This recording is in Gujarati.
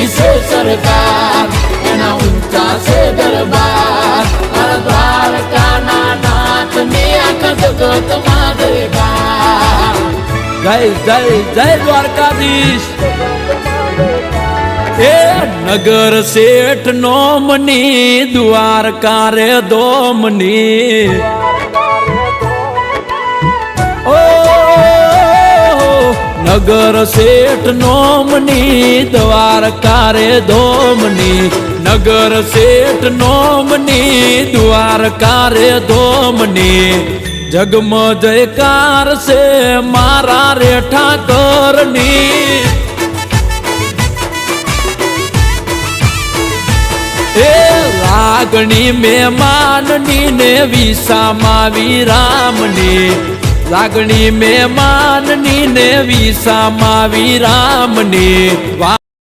ઊંચી છે સરકાર, એના ઊંચા છે દરબાર, મારા દ્વારકાના નાથની આખા જગતમાં જયકાર. જય જય જય દ્વારકાધીશ. એ નગર શેઠ નોમની દ્વારકા રે દોમની. ઓ નગર શેઠ નોમની દ્વારકા રે દોમની, નગર શેઠ નોમની દ્વારકા રે દોમની. જગમ જયકાર છે મારા રે ઠાકરની. એ લાગણી મહેમાનની ને વિસામાં વિરામની, લાગણી મહેમાનની ને વિસામાં વિરામની.